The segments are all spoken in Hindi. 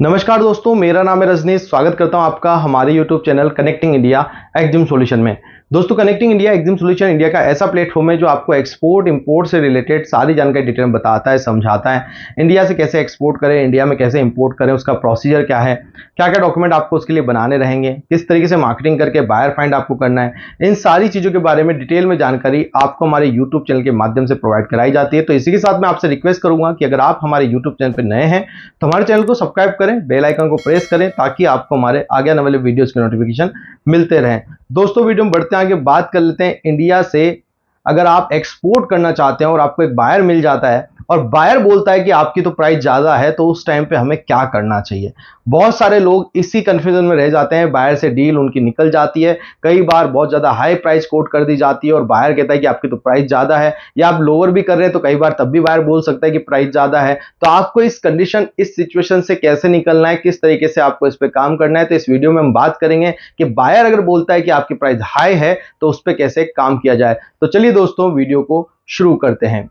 नमस्कार दोस्तों, मेरा नाम है रजनीश। स्वागत करता हूं आपका हमारे YouTube channel connecting India Exim solution में। दोस्तों, connecting India Exim solution India का ऐसा प्लेटफॉर्म है जो आपको एक्सपोर्ट इंपोर्ट से रिलेटेड सारी जानकारी डिटेल में बताता है, समझाता है। इंडिया से कैसे एक्सपोर्ट करें, इंडिया में कैसे इंपोर्ट करें, उसका प्रोसीजर क्या है, क्या क्या डॉक्यूमेंट आपको उसके लिए बनाने रहेंगे, किस तरीके से मार्केटिंग करके बायर फाइंड आपको करना है, इन सारी चीज़ों के बारे में डिटेल में जानकारी आपको हमारे यूट्यूब चैनल के माध्यम से प्रोवाइड कराई जाती है। तो इसी के साथ मैं आपसे रिक्वेस्ट करूंगा कि अगर आप हमारे यूट्यूब चैनल पर नए हैं तो हमारे चैनल को सब्सक्राइब करें, बेल आइकन को प्रेस करें ताकि आपको हमारे आगे आने वाले वीडियोस के नोटिफिकेशन मिलते रहें। दोस्तों, वीडियो में बढ़ते आगे बात कर लेते हैं इंडिया से अगर आप एक्सपोर्ट करना चाहते हैं और आपको एक बायर मिल जाता है और बायर बोलता है कि आपकी तो प्राइस ज़्यादा है, तो उस टाइम पे हमें क्या करना चाहिए। बहुत सारे लोग इसी कंफ्यूजन में रह जाते हैं। बायर से डील उनकी निकल जाती है, कई बार बहुत ज़्यादा हाई प्राइस कोट कर दी जाती है और बायर कहता है कि आपकी तो प्राइस ज़्यादा है, या आप लोअर भी कर रहे हैं तो कई बार तब भी बायर बोल सकता है कि प्राइस ज़्यादा है। तो आपको इस कंडीशन, इस सिचुएशन से कैसे निकलना है, किस तरीके से आपको इस पर काम करना है, तो इस वीडियो में हम बात करेंगे कि बायर अगर बोलता है कि आपकी प्राइस हाई है तो उस पर कैसे काम किया जाए। तो चलिए दोस्तों, वीडियो को शुरू करते हैं।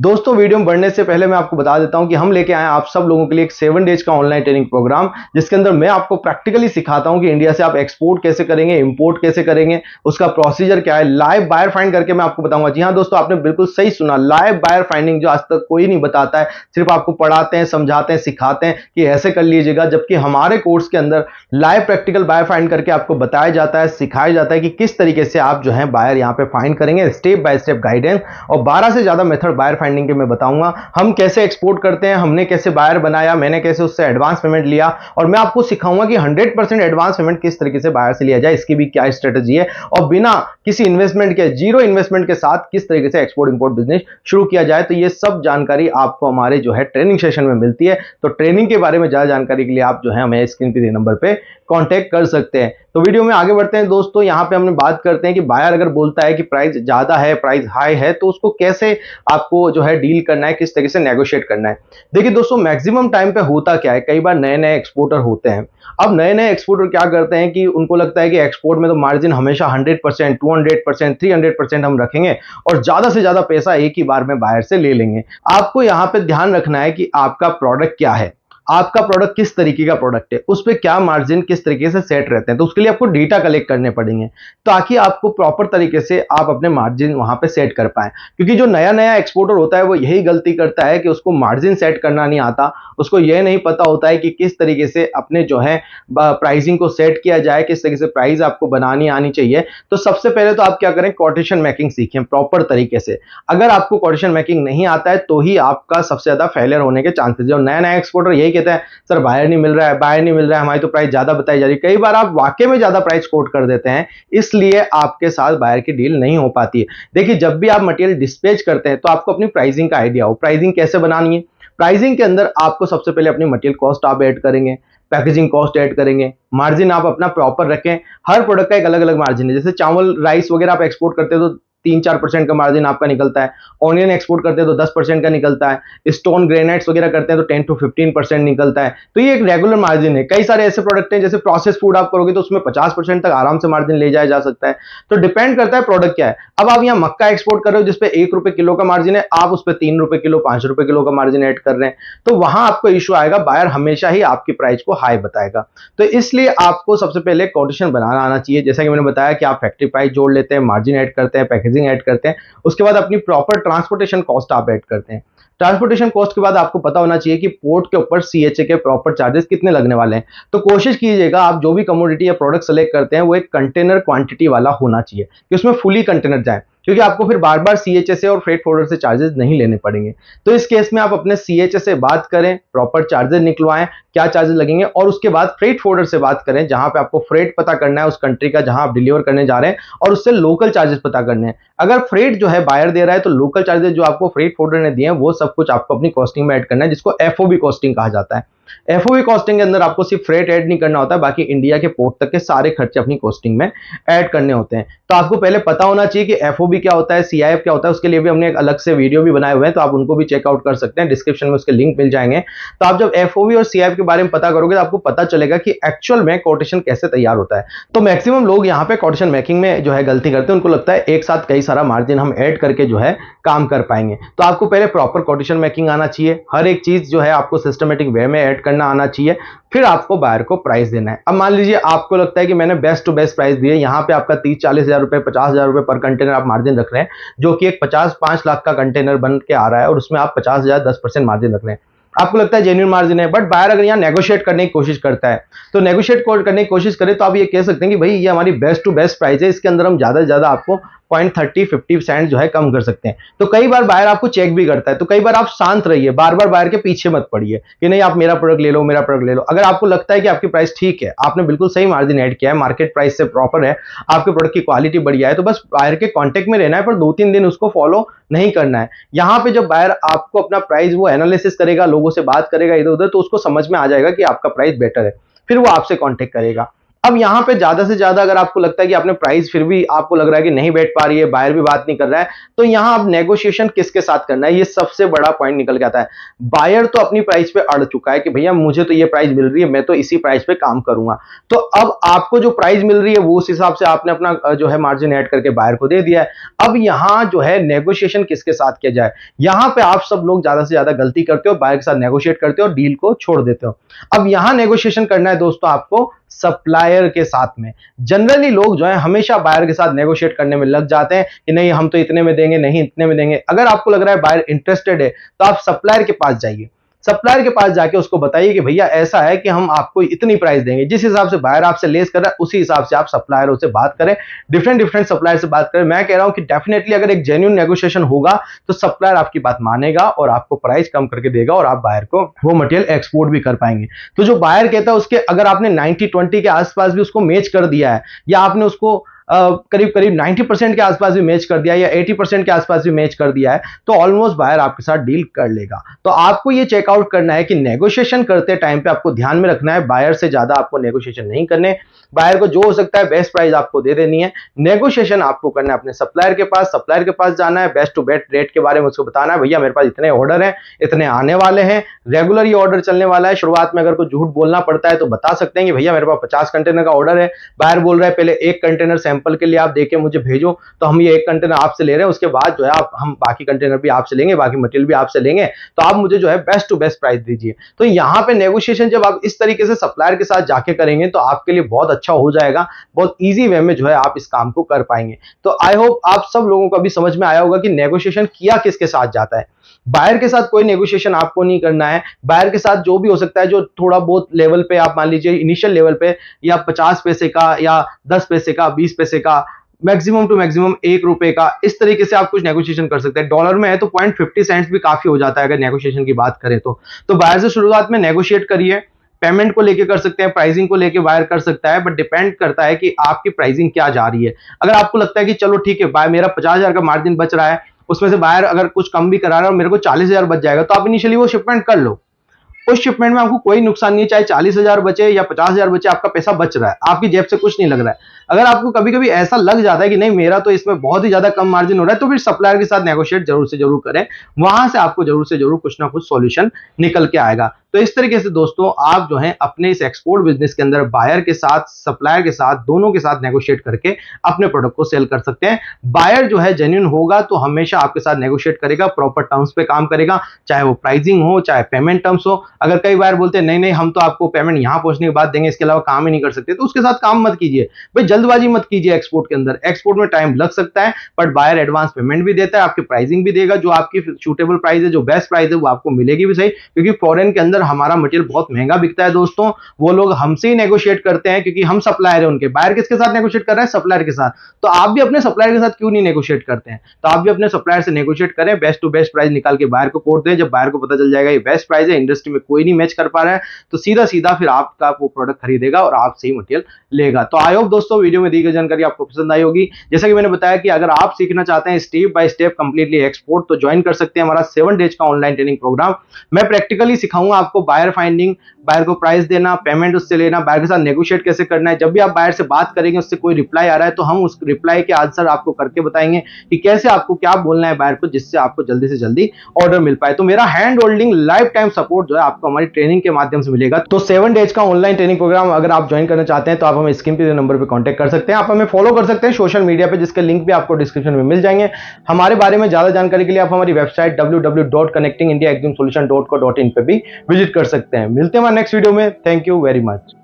दोस्तों, वीडियो में बढ़ने से पहले मैं आपको बता देता हूं कि हम लेके आए आप सब लोगों के लिए एक 7 डेज का ऑनलाइन ट्रेनिंग प्रोग्राम, जिसके अंदर मैं आपको प्रैक्टिकली सिखाता हूं कि इंडिया से आप एक्सपोर्ट कैसे करेंगे, इंपोर्ट कैसे करेंगे, उसका प्रोसीजर क्या है। लाइव बायर फाइंड करके मैं आपको बताऊंगा। जी हां दोस्तों, आपने बिल्कुल सही सुना, लाइव बायर फाइंडिंग, जो आज तक कोई नहीं बताता है। सिर्फ आपको पढ़ाते हैं, समझाते हैं, सिखाते हैं कि ऐसे कर लीजिएगा, जबकि हमारे कोर्स के अंदर लाइव प्रैक्टिकल बायर फाइंड करके आपको बताया जाता है, सिखाया जाता है कि किस तरीके से आप जो है बायर यहां पे फाइंड करेंगे, स्टेप बाय स्टेप गाइडेंस। और 12 से ज्यादा मेथड बायर फाइंडिंग के मैं बताऊंगा। हम कैसे एक्सपोर्ट करते हैं, हमने कैसे बायर बनाया, मैंने कैसे उससे एडवांस पेमेंट लिया, और मैं आपको सिखाऊंगा कि 100% एडवांस पेमेंट किस तरीके से बायर से लिया जाए, इसकी भी क्या स्ट्रेटजी है, और बिना किसी इन्वेस्टमेंट के, जीरो इन्वेस्टमेंट के साथ किस तरीके से एक्सपोर्ट इंपोर्ट बिजनेस शुरू किया जाए। तो ये सब जानकारी आपको हमारे जो है ट्रेनिंग सेशन में मिलती है। तो ट्रेनिंग के बारे में ज्यादा जानकारी के लिए आप जो है हमें स्क्रीन पे दिए नंबर पे कांटेक्ट कर सकते हैं। तो वीडियो में आगे बढ़ते हैं दोस्तों। यहां पे हमने बात करते हैं कि बायर अगर बोलता है कि प्राइस ज्यादा है, प्राइस हाई है, तो उसको कैसे आपको जो है डील करना है, किस तरीके से नेगोशिएट करना है। देखिए दोस्तों, मैक्सिमम टाइम पे होता क्या है, कई बार नए नए एक्सपोर्टर होते हैं। अब नए नए एक्सपोर्टर क्या करते हैं कि उनको लगता है कि एक्सपोर्ट में तो मार्जिन हमेशा 100%, 200%, 300% हम रखेंगे और ज्यादा से ज्यादा पैसा एक ही बार में बायर से ले लेंगे। आपको यहां पे ध्यान रखना है कि आपका प्रोडक्ट क्या है, आपका प्रोडक्ट किस तरीके का प्रोडक्ट है, उस पर क्या मार्जिन किस तरीके से सेट रहते हैं। तो उसके लिए आपको डेटा कलेक्ट करने पड़ेंगे ताकि आपको प्रॉपर तरीके से आप अपने मार्जिन वहां पे सेट कर पाए। क्योंकि जो नया नया एक्सपोर्टर होता है वो यही गलती करता है कि उसको मार्जिन सेट करना नहीं आता, उसको यह नहीं पता होता है कि किस तरीके से अपने जो है प्राइसिंग को सेट किया जाए, किस तरीके से प्राइस आपको बनानी आनी चाहिए। तो सबसे पहले तो आप क्या करें, कोटेशन मेकिंग सीखें प्रॉपर तरीके से। अगर आपको कोटेशन मेकिंग नहीं आता है तो ही आपका सबसे ज्यादा फेलियर होने के चांसेस है। और नया नया एक्सपोर्टर यही कहता है, सर बायर नहीं मिल रहा है, बायर नहीं मिल रहा है, हमारी तो प्राइस ज्यादा बताई जा रही है। कई बार आप वाकई में ज्यादा प्राइस कोट कर देते हैं, इसलिए आपके साथ बायर की डील नहीं हो पाती है। देखिए, जब भी आप मटेरियल डिस्पैच करते हैं तो आपको अपनी प्राइसिंग का आइडिया हो, प्राइसिंग कैसे बनानी है। प्राइसिंग के अंदर आपको सबसे पहले अपनी मटेरियल कॉस्ट आप ऐड करेंगे, पैकेजिंग कॉस्ट ऐड करेंगे, मार्जिन आप अपना प्रॉपर रखें। हर प्रोडक्ट का एक अलग अलग मार्जिन है। जैसे चावल राइस वगैरह आप एक्सपोर्ट करते हैं तो 3-4% का मार्जिन आपका निकलता है। ऑनियन एक्सपोर्ट करते हैं तो 10% का निकलता है। स्टोन ग्रेनाइट्स वगैरह करते हैं तो 10 to 15% निकलता है। तो ये एक रेगुलर मार्जिन है। कई सारे ऐसे प्रोडक्ट हैं, जैसे प्रोसेस फूड आप करोगे तो उसमें 50% तक आराम से मार्जिन ले जाया जा सकता है। तो डिपेंड करता है प्रोडक्ट क्या है। अब आप यहाँ मक्का एक्सपोर्ट कर रहे हो जिसपे 1 रुपए किलो का मार्जिन है, आप उस पर 3 रुपए किलो, 5 रुपए किलो का मार्जिन ऐड कर रहे हैं, तो वहां आपको इश्यू आएगा, बायर हमेशा ही आपकी प्राइस को हाई बताएगा। तो इसलिए आपको सबसे पहले कोटेशन बनाना आना चाहिए। जैसा कि मैंने बताया कि आप फैक्ट्री प्राइस जोड़ लेते हैं, मार्जिन ऐड करते हैं, पैकेजिंग ऐड करते हैं, उसके बाद अपनी प्रॉपर ट्रांसपोर्टेशन कॉस्ट आप ऐड करते हैं। ट्रांसपोर्टेशन कॉस्ट के बाद आपको पता होना चाहिए कि पोर्ट के ऊपर सीएचए के प्रॉपर चार्जेस कितने लगने वाले हैं। तो कोशिश कीजिएगा आप जो भी कमोडिटी या प्रोडक्ट सेलेक्ट करते हैं वो एक कंटेनर क्वांटिटी वाला होना चाहिए कि उसमें फुली कंटेनर जाए, क्योंकि आपको फिर बार बार सीएचए से और फ्रेट फॉरवर्डर से चार्जेस नहीं लेने पड़ेंगे। तो इस केस में आप अपने सीएचए से बात करें, प्रॉपर चार्जेस निकलवाएं, क्या चार्जेस लगेंगे, और उसके बाद फ्रेट फॉरवर्डर से बात करें जहां पे आपको फ्रेट पता करना है उस कंट्री का जहां आप डिलीवर करने जा रहे हैं, और उससे लोकल चार्जेस पता करने हैं। अगर फ्रेट जो है बायर दे रहा है तो लोकल चार्जेस जो आपको फ्रेट फॉरवर्डर ने दिए हैं वो सब कुछ आपको अपनी कॉस्टिंग में ऐड करना है, जिसको एफओबी कॉस्टिंग कहा जाता है। एफओबी कॉस्टिंग के अंदर आपको सिर्फ फ्रेट ऐड नहीं करना होता है, बाकी इंडिया के पोर्ट तक के सारे खर्चे अपनी कॉस्टिंग में ऐड करने होते हैं। तो आपको पहले पता होना चाहिए कि एफओबी क्या होता है, सीआईएफ क्या होता है। उसके लिए भी हमने एक अलग से वीडियो भी बनाए हुए हैं, तो आप उनको भी चेकआउट कर सकते हैं, डिस्क्रिप्शन में उसके लिंक मिल जाएंगे। तो आप जब एफओबी और सीआईएफ के बारे में पता करोगे तो आपको पता चलेगा कि एक्चुअल में कोटेशन कैसे तैयार होता है। तो मैक्सिमम लोग यहाँ पे कोटेशन मेकिंग में जो है गलती करते हैं, उनको लगता है एक साथ कई सारा मार्जिन हम ऐड करके जो है काम कर पाएंगे। तो आपको पहले प्रॉपर कोटेशन मेकिंग आना चाहिए, हर एक चीज जो है आपको सिस्टमेटिक वे में ऐड करना आना चाहिए, फिर आपको बायर को प्राइस देना है। अब मान लीजिए आपको लगता है कि मैंने बेस्ट टू बेस्ट प्राइस दिए, यहाँ पे आपका 30-40 हजार रुपए, 50 हजार रुपए पर कंटेनर आप मार्जिन रख रहे हैं, जो कि एक 55 लाख का कंटेनर बन के आ रहा है, और उसमें आप 50 हजार 10% मार्जिन रख रहे हैं। आपको लगता है जेन्युइन मार्जिन है, बट बायर अगर यहाँ नेगोशिएट करने की कोशिश करता है, तो नेगोशिएट करने की कोशिश करे तो आप ये कह सकते हैं कि भाई ये हमारी बेस्ट टू बेस्ट प्राइस है, इसके अंदर हम ज्यादा से ज्यादा आपको 0.30-50 सेंट जो है कम कर सकते हैं। तो कई बार बायर आपको चेक भी करता है, तो कई बार आप शांत रहिए, बार बार बायर के पीछे मत पड़िए कि नहीं आप मेरा प्रोडक्ट ले लो, मेरा प्रोडक्ट ले लो। अगर आपको लगता है कि आपकी प्राइस ठीक है, आपने बिल्कुल सही मार्जिन ऐड किया है, मार्केट प्राइस से प्रॉपर है, आपके प्रोडक्ट की क्वालिटी बढ़िया है, तो बस बायर के कॉन्टेक्ट में रहना है, पर 2-3 दिन उसको फॉलो नहीं करना है। यहां पे जब बायर आपको अपना प्राइस वो एनालिसिस करेगा, लोगों से बात करेगा इधर उधर, तो उसको समझ में आ जाएगा कि आपका प्राइस बेटर है, फिर वो आपसे कॉन्टेक्ट करेगा। अब यहां पे ज्यादा से ज्यादा अगर आपको लगता है कि आपने प्राइस फिर भी आपको लग रहा है कि नहीं बैठ पा रही है, बायर भी बात नहीं कर रहा है, तो यहां आप नेगोशिएशन किसके साथ करना है, ये सबसे बड़ा पॉइंट निकल के आता है। बायर तो अपनी प्राइस पे अड़ चुका है कि भैया मुझे तो ये प्राइस मिल रही है, मैं तो इसी प्राइस पे काम करूंगा। तो अब आपको जो प्राइस मिल रही है वो उस हिसाब से आपने अपना जो है मार्जिन ऐड करके बायर को दे दिया है। अब यहां जो है नेगोशिएशन किसके साथ किया जाए, यहां पे आप सब लोग ज्यादा से ज्यादा गलती करते हो, बायर के साथ नेगोशिएट करते हो और डील को छोड़ देते हो। अब यहां नेगोशिएशन करना है दोस्तों आपको सप्लायर के साथ में। जनरली लोग जो है हमेशा बायर के साथ नेगोशिएट करने में लग जाते हैं कि नहीं हम तो इतने में देंगे, नहीं इतने में देंगे। अगर आपको लग रहा है बायर इंटरेस्टेड है, तो आप सप्लायर के पास जाइए, सप्लायर के पास जाके उसको बताइए कि भैया ऐसा है कि हम आपको इतनी प्राइस देंगे, जिस हिसाब से बायर आपसे लेस कर रहा है उसी हिसाब से आप सप्लायरों से बात करें, डिफरेंट सप्लायर से बात करें। मैं कह रहा हूं कि डेफिनेटली अगर एक जेन्युइन नेगोशिएशन होगा तो सप्लायर आपकी बात मानेगा और आपको प्राइस कम करके देगा, और आप बायर को वो मटेरियल एक्सपोर्ट भी कर पाएंगे। तो जो बायर कहता है उसके अगर आपने 90-20 के आसपास भी उसको मैच कर दिया है, या आपने उसको करीब करीब 90% के आसपास भी मैच कर दिया या 80% के आसपास भी मैच कर दिया है, तो ऑलमोस्ट बायर आपके साथ डील कर लेगा। तो आपको ये चेकआउट करना है कि नेगोशिएशन करते टाइम पे आपको ध्यान में रखना है, बायर से ज्यादा आपको नेगोशिएशन नहीं करने। बायर को जो हो सकता है बेस्ट प्राइस आपको दे देनी है, नेगोशिएशन आपको करना है अपने सप्लायर के पास। सप्लायर के पास जाना है, बेस्ट टू बेस्ट रेट के बारे में उसको बताना है, भैया मेरे पास इतने ऑर्डर हैं, इतने आने वाले हैं, रेगुलर ये ऑर्डर चलने वाला है। शुरुआत में अगर कोई झूठ बोलना पड़ता है तो बता सकते हैं कि भैया मेरे पास 50 कंटेनर का ऑर्डर है, बायर बोल रहा है पहले 1 कंटेनर सैंपल के लिए आप देके मुझे भेजो, तो हम ये 1 कंटेनर आपसे ले रहे हैं, उसके बाद जो है हम बाकी कंटेनर भी आपसे लेंगे, बाकी मटेरियल भी आपसे लेंगे, तो आप मुझे जो है बेस्ट टू बेस्ट प्राइस दीजिए। तो यहाँ पे नेगोशिएशन जब आप इस तरीके से सप्लायर के साथ जाके करेंगे तो आपके लिए बहुत अच्छा हो जाएगा, बहुत इजी वे में जो है आप इस काम को कर पाएंगे। तो आई होप आप सब लोगों को अभी समझ में आया होगा कि नेगोशिएशन किया किसके साथ जाता है। बायर के साथ कोई नेगोशिएशन आपको नहीं करना है। बायर के साथ जो भी हो सकता है, जो थोड़ा बहुत लेवल पे आप मान लीजिए इनिशियल लेवल पे या 50 पैसे का या 10 पैसे का, 20 पैसे का, मैक्सिमम टू मैक्सिमम 1 रुपए का, इस तरीके से आप कुछ नेगोशिएशन कर सकते हैं। डॉलर में है तो 0.50 सेंट्स भी काफी हो जाता है अगर नेगोशिएशन की बात करें तो बायर से शुरुआत में नेगोशिएट करिए। पेमेंट को लेके कर सकते हैं, प्राइसिंग को लेके बायर कर सकता है, बट डिपेंड करता है कि आपकी प्राइसिंग क्या जा रही है। अगर आपको लगता है कि चलो ठीक है बाय मेरा 50,000 का मार्जिन बच रहा है, उसमें से बायर अगर कुछ कम भी करा रहा है और मेरे को 40,000 बच जाएगा, तो आप इनिशियली वो शिपमेंट कर लो। उस शिपमेंट में आपको कोई नुकसान नहीं है, चाहे 40,000 बचे या 50,000 बचे, आपका पैसा बच रहा है, आपकी जेब से कुछ नहीं लग रहा है। अगर आपको कभी कभी ऐसा लग जाता है कि नहीं मेरा तो इसमें बहुत ही ज्यादा कम मार्जिन हो रहा है, तो फिर सप्लायर के साथ नेगोशिएट जरूर से जरूर करें, वहां से आपको जरूर से जरूर कुछ ना कुछ सॉल्यूशन निकल के आएगा। तो इस तरीके से दोस्तों आप जो है अपने इस एक्सपोर्ट बिजनेस के अंदर बायर के साथ, सप्लायर के साथ, दोनों के साथ नेगोशिएट करके अपने प्रोडक्ट को सेल कर सकते हैं। बायर जो है जेन्युइन होगा तो हमेशा आपके साथ नेगोशिएट करेगा, प्रॉपर टर्म्स पे काम करेगा, चाहे वो प्राइसिंग हो चाहे पेमेंट टर्म्स हो। अगर कई बार बोलते हैं नहीं नहीं हम तो आपको पेमेंट यहां पहुंचने के बाद देंगे, इसके अलावा काम ही नहीं कर सकते, तो उसके साथ काम मत कीजिए भाई, जल्दबाजी मत कीजिए। एक्सपोर्ट के अंदर, एक्सपोर्ट में टाइम लग सकता है, बट बायर एडवांस पेमेंट भी देता है, आपकी प्राइसिंग भी देगा, जो आपकी सूटेबल प्राइस है, जो बेस्ट प्राइस है वो आपको मिलेगी भी सही, क्योंकि फॉरेन के अंदर हमारा मटेरियल बहुत महंगा बिकता है दोस्तों। वो लोग हमसे ही नेगोशिएट करते हैं क्योंकि हम सप्लायर है उनके। बायर किसके साथ नेगोशिएट कर रहा है? सप्लायर के साथ। तो आप भी अपने सप्लायर के साथ क्यों नहीं नेगोशिएट करते हैं? तो आप भी अपने सप्लायर से नेगोशिएट करें, बेस्ट टू बेस्ट प्राइस निकाल के बायर को कोट दें। जब बायर को पता चल जाएगा ये बेस्ट प्राइस है, इंडस्ट्री में कोई नहीं मैच कर पा रहा है, तो सीधा सीधा फिर आपका वो प्रोडक्ट खरीदेगा और आपसे ही मटेरियल लेगा। तो आई होप दोस्तों वीडियो में दी गई जानकारी आपको पसंद आई होगी। जैसा कि मैंने बताया कि अगर आप सीखना चाहते हैं step by step completely export, तो ज्वाइन कर सकते हैं हमारा 7 डेज का ऑनलाइन ट्रेनिंग प्रोग्राम। मैं प्रैक्टिकली सिखाऊंगा आपको आपको बायर फाइंडिंग, बायर को प्राइस देना, पेमेंट उससे लेना, बायर के साथ नेगोशिएट कैसे करना है। जब भी आप बायर से बात करेंगे, उससे कोई रिप्लाई आ रहा है तो हम उस रिप्लाई के आंसर आपको करके बताएंगे कि कैसे आपको क्या बोलना है बायर को, जिससे आपको जल्दी से जल्दी ऑर्डर मिल पाए। तो मेरा hand holding life time support जो है आपको हमारी ट्रेनिंग के माध्यम से मिलेगा। तो 7 डेज का ऑनलाइन ट्रेनिंग प्रोग्राम अगर आप ज्वाइन करना चाहते हैं तो आप हमें स्क्रीन पे नंबर पे कांटेक्ट कर सकते हैं। आप हमें फॉलो कर सकते हैं सोशल मीडिया पे, जिसके लिंक भी आपको डिस्क्रिप्शन में मिल जाएंगे। हमारे बारे में ज्यादा जानकारी के लिए आप हमारी वेबसाइट www.connectingindiaexamsolution.co.in पे भी विजिट कर सकते हैं। मिलते हैं हमारे नेक्स्ट वीडियो में। Thank you very much.